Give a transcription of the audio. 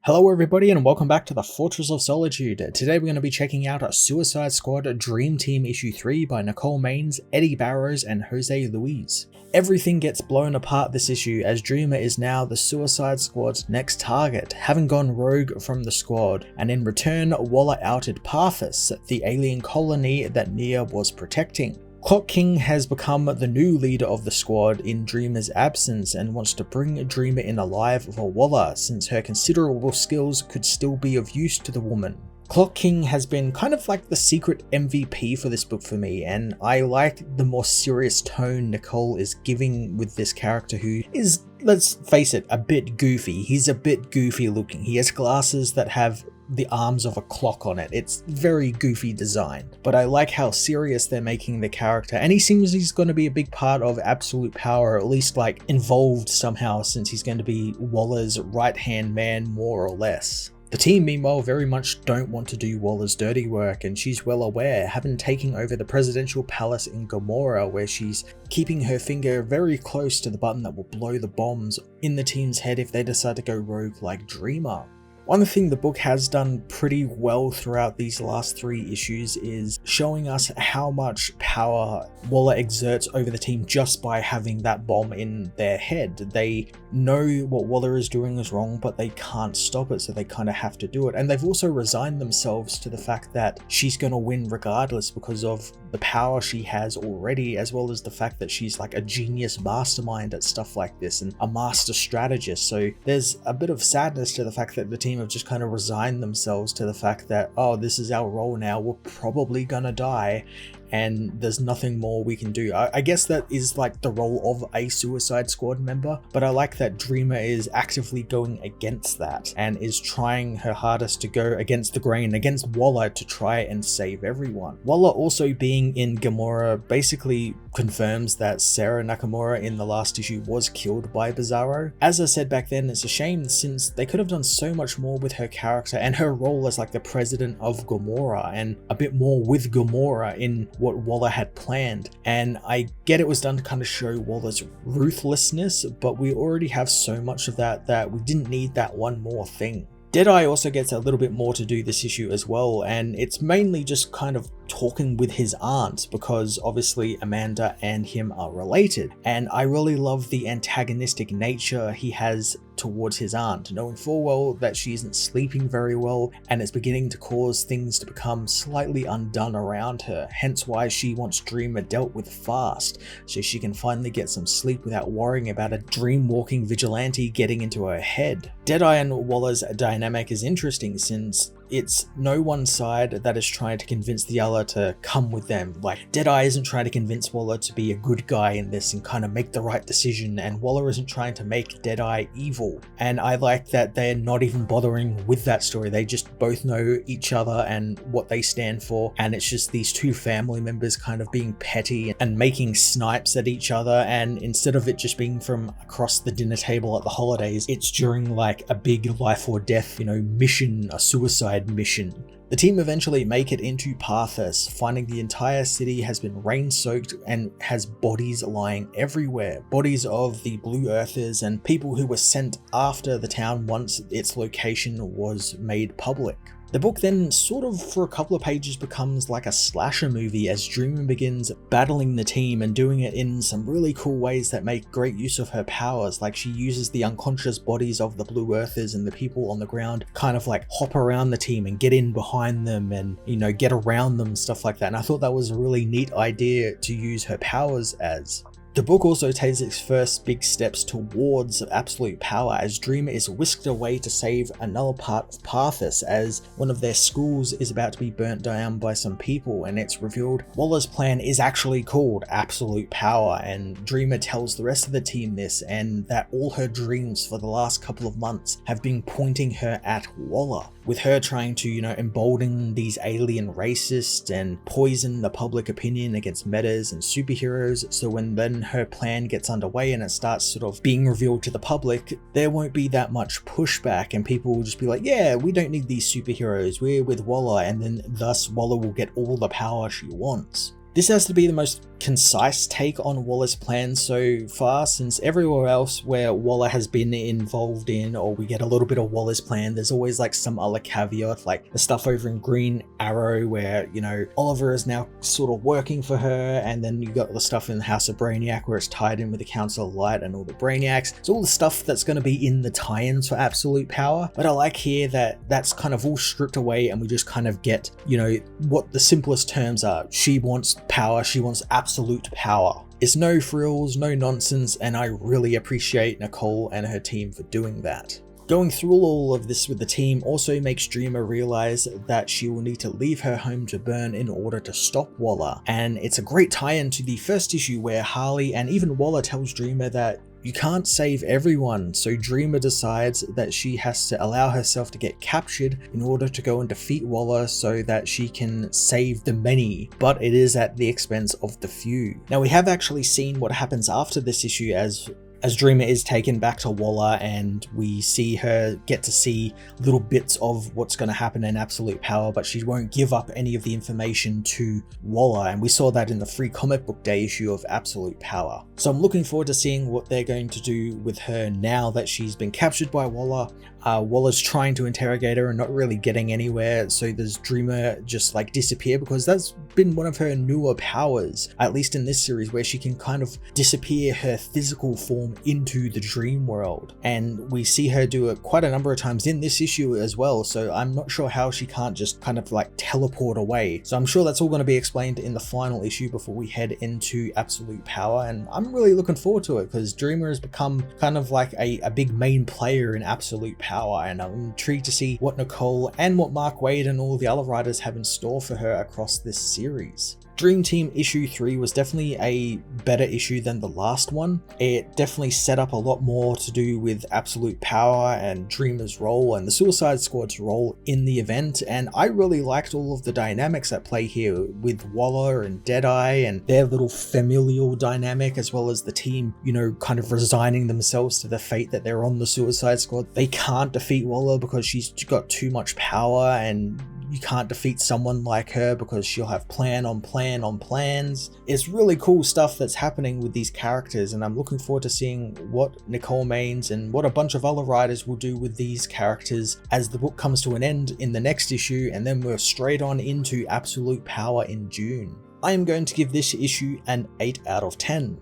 Hello everybody and welcome back to the Fortress of Solitude. Today we're going to be checking out a Suicide Squad Dream Team issue 3 by Nicole Maines, Eddie Barrows and Jose Luis. Everything gets blown apart this issue as Dreamer is now the Suicide Squad's next target, having gone rogue from the squad, and in return Waller outed Parthas, the alien colony that Nia was protecting. Clock King has become the new leader of the squad in Dreamer's absence and wants to bring Dreamer in alive for Waller, since her considerable skills could still be of use to the woman. Clock King has been kind of like the secret MVP for this book for me, and I like the more serious tone Nicole is giving with this character who is, let's face it, a bit goofy. He's a bit goofy looking. He has glasses that have the arms of a clock on it. It's very goofy design, but I like how serious they're making the character, and he seems he's going to be a big part of Absolute Power, or at least like involved somehow, since he's going to be Waller's right-hand man more or less. The team meanwhile very much don't want to do Waller's dirty work, and she's well aware, having taken over the presidential palace in Gamora, where she's keeping her finger very close to the button that will blow the bombs in the team's head if they decide to go rogue like Dreamer. One thing the book has done pretty well throughout these last 3 issues is showing us how much power Waller exerts over the team just by having that bomb in their head. They know what Waller is doing is wrong, but they can't stop it, so they kind of have to do it. And they've also resigned themselves to the fact that she's going to win regardless because of the power she has already, as well as the fact that she's like a genius mastermind at stuff like this and a master strategist. So there's a bit of sadness to the fact that the team have just kind of resigned themselves to the fact that, oh, this is our role now, we're probably gonna die and there's nothing more we can do. I guess that is like the role of a Suicide Squad member, but I like that Dreamer is actively going against that and is trying her hardest to go against the grain, against Waller, to try and save everyone. Waller also being in Gamora basically confirms that Sarah Nakamura in the last issue was killed by Bizarro. As I said back then, it's a shame since they could have done so much more with her character and her role as like the president of Gamora, and a bit more with Gamora in what Waller had planned. And I get it was done to kind of show Waller's ruthlessness, but we already have so much of that we didn't need that one more thing. Deadeye also gets a little bit more to do this issue as well, and it's mainly just kind of talking with his aunt, because obviously Amanda and him are related, and I really love the antagonistic nature he has towards his aunt, knowing full well that she isn't sleeping very well and it's beginning to cause things to become slightly undone around her, hence why she wants Dreamer dealt with fast so she can finally get some sleep without worrying about a dream-walking vigilante getting into her head. Deadeye and Waller's dynamic is interesting since it's no one side that is trying to convince the other to come with them. Like, Deadeye isn't trying to convince Waller to be a good guy in this and kind of make the right decision, and Waller isn't trying to make Deadeye evil. And I like that they're not even bothering with that story. They just both know each other and what they stand for, and it's just these two family members kind of being petty and making snipes at each other, and instead of it just being from across the dinner table at the holidays, it's during like a big life or death, mission, a suicide mission. The team eventually make it into Parthas, finding the entire city has been rain-soaked and has bodies lying everywhere. Bodies of the Blue Earthers and people who were sent after the town once its location was made public. The book then sort of for a couple of pages becomes like a slasher movie as Dreamer begins battling the team and doing it in some really cool ways that make great use of her powers. Like, she uses the unconscious bodies of the Blue Earthers and the people on the ground kind of like hop around the team and get in behind them and get around them, stuff like that. And I thought that was a really neat idea to use her powers as. The book also takes its first big steps towards absolute power as Dreamer is whisked away to save another part of Parthas, as one of their schools is about to be burnt down by some people, and it's revealed Waller's plan is actually called Absolute Power, and Dreamer tells the rest of the team this, and that all her dreams for the last couple of months have been pointing her at Waller, with her trying to, embolden these alien racists and poison the public opinion against metas and superheroes, so when then her plan gets underway and it starts sort of being revealed to the public, there won't be that much pushback and people will just be like, yeah, we don't need these superheroes, we're with Waller, and then thus Waller will get all the power she wants. This has to be the most concise take on Waller's plan so far, since everywhere else where Waller has been involved in, or we get a little bit of Waller's plan, there's always like some other caveat, like the stuff over in Green Arrow where, you know, Oliver is now sort of working for her, and then you got the stuff in the House of Brainiac where it's tied in with the Council of Light and all the Brainiacs. It's all the stuff that's going to be in the tie-ins for Absolute Power, but I like here that that's kind of all stripped away and we just kind of get, you know, what the simplest terms are. She wants power, she wants absolute power. It's no frills, no nonsense, and I really appreciate Nicole and her team for doing that. Going through all of this with the team also makes Dreamer realize that she will need to leave her home to burn in order to stop Waller, and it's a great tie-in to the first issue where Harley and even Waller tells Dreamer that you can't save everyone, so Dreamer decides that she has to allow herself to get captured in order to go and defeat Waller so that she can save the many, but it is at the expense of the few. Now we have actually seen what happens after this issue as Dreamer is taken back to Waller, and we see her get to see little bits of what's going to happen in Absolute Power, but she won't give up any of the information to Waller, and we saw that in the free comic book day issue of Absolute Power. So I'm looking forward to seeing what they're going to do with her now that she's been captured by Waller. Waller's trying to interrogate her and not really getting anywhere, so does Dreamer just like disappear, because that's been one of her newer powers, at least in this series, where she can kind of disappear her physical form into the dream world, and we see her do it quite a number of times in this issue as well, so I'm not sure how she can't just kind of like teleport away. So I'm sure that's all going to be explained in the final issue before we head into Absolute Power, and I'm really looking forward to it because Dreamer has become kind of like a big main player in Absolute Power, and I'm intrigued to see what Nicole and what Mark Waid and all the other writers have in store for her across this series. Dream Team issue 3 was definitely a better issue than the last one. It definitely set up a lot more to do with Absolute Power and Dreamer's role and the Suicide Squad's role in the event, and I really liked all of the dynamics at play here with Waller and Deadeye and their little familial dynamic, as well as the team, you know, kind of resigning themselves to the fate that they're on the Suicide Squad. They can't defeat Waller because she's got too much power, and you can't defeat someone like her because she'll have plan on plan on plans. It's really cool stuff that's happening with these characters, and I'm looking forward to seeing what Nicole Maines and what a bunch of other writers will do with these characters as the book comes to an end in the next issue, and then we're straight on into Absolute Power in June. I am going to give this issue an 8 out of 10.